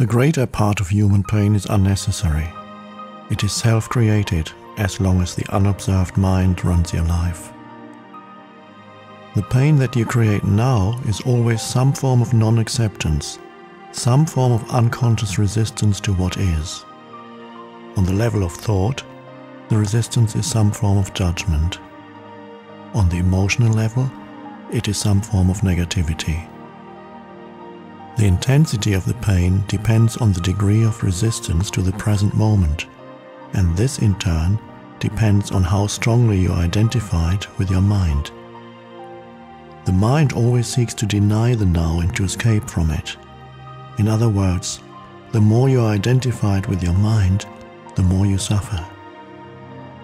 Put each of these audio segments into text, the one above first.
The greater part of human pain is unnecessary. It is self-created as long as the unobserved mind runs your life. The pain that you create now is always some form of non-acceptance, some form of unconscious resistance to what is. On the level of thought, the resistance is some form of judgment. On the emotional level, it is some form of negativity. The intensity of the pain depends on the degree of resistance to the present moment, and this in turn depends on how strongly you are identified with your mind. The mind always seeks to deny the now and to escape from it. In other words, the more you are identified with your mind, the more you suffer.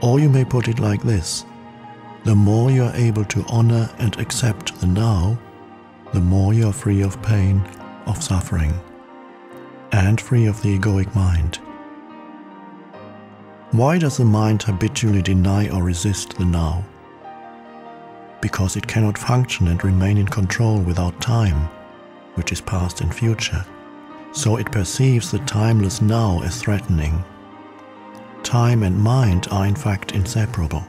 Or you may put it like this: the more you are able to honor and accept the now, the more you are free of pain, of suffering, and free of the egoic mind. Why does the mind habitually deny or resist the now? Because it cannot function and remain in control without time, which is past and future, so it perceives the timeless now as threatening. Time and mind are in fact inseparable.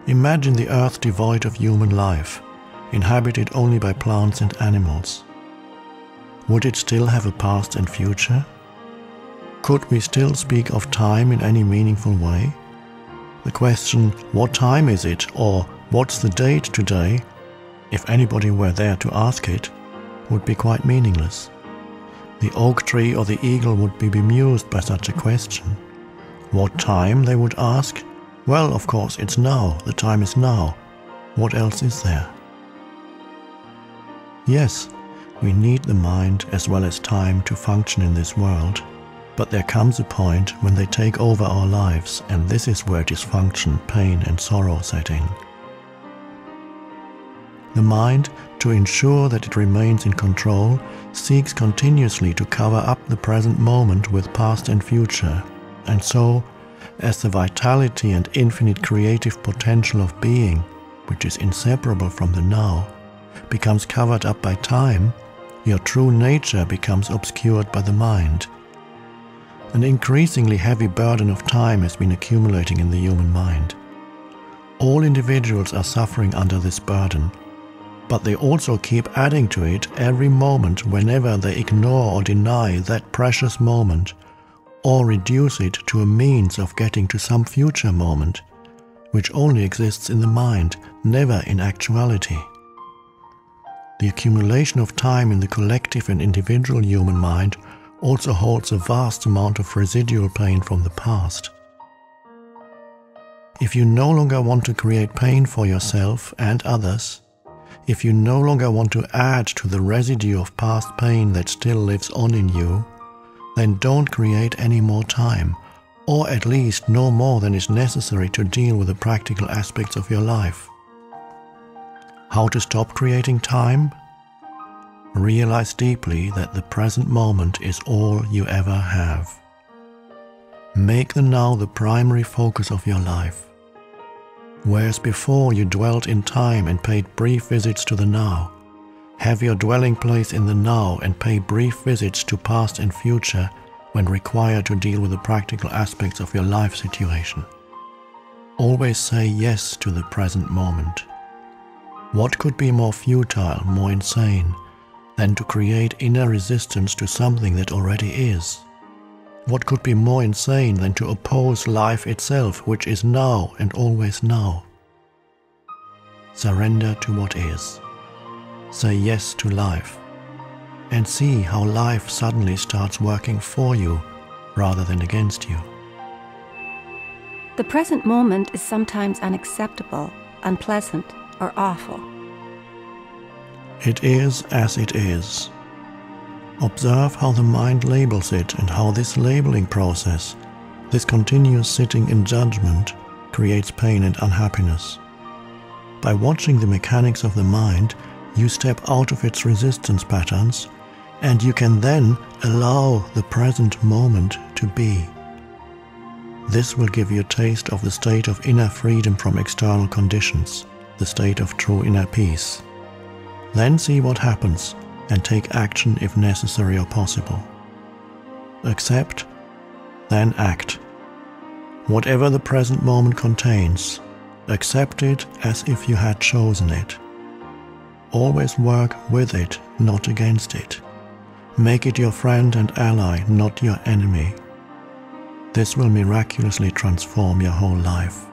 Imagine the earth devoid of human life, inhabited only by plants and animals. Would it still have a past and future? Could we still speak of time in any meaningful way? The question, what time is it, or what's the date today, if anybody were there to ask it, would be quite meaningless. The oak tree or the eagle would be bemused by such a question. What time, they would ask? Well, of course, it's now. The time is now. What else is there? Yes, we need the mind as well as time to function in this world, but there comes a point when they take over our lives, and this is where dysfunction, pain and sorrow set in. The mind, to ensure that it remains in control, seeks continuously to cover up the present moment with past and future, and so, as the vitality and infinite creative potential of being, which is inseparable from the now, becomes covered up by time, your true nature becomes obscured by the mind. An increasingly heavy burden of time has been accumulating in the human mind. All individuals are suffering under this burden, but they also keep adding to it every moment whenever they ignore or deny that precious moment, or reduce it to a means of getting to some future moment, which only exists in the mind, never in actuality. The accumulation of time in the collective and individual human mind also holds a vast amount of residual pain from the past. If you no longer want to create pain for yourself and others, if you no longer want to add to the residue of past pain that still lives on in you, then don't create any more time, or at least no more than is necessary to deal with the practical aspects of your life. How to stop creating time? Realize deeply that the present moment is all you ever have. Make the now the primary focus of your life. Whereas before you dwelt in time and paid brief visits to the now, have your dwelling place in the now and pay brief visits to past and future when required to deal with the practical aspects of your life situation. Always say yes to the present moment. What could be more futile, more insane, than to create inner resistance to something that already is? What could be more insane than to oppose life itself, which is now and always now? Surrender to what is. Say yes to life, and see how life suddenly starts working for you rather than against you. The present moment is sometimes unacceptable, unpleasant, or awful. It is as it is. Observe how the mind labels it and how this labeling process, this continuous sitting in judgment, creates pain and unhappiness. By watching the mechanics of the mind, you step out of its resistance patterns, and you can then allow the present moment to be. This will give you a taste of the state of inner freedom from external conditions, the state of true inner peace. Then see what happens and take action if necessary or possible. Accept, then act. Whatever the present moment contains, accept it as if you had chosen it. Always work with it, not against it. Make it your friend and ally, not your enemy. This will miraculously transform your whole life.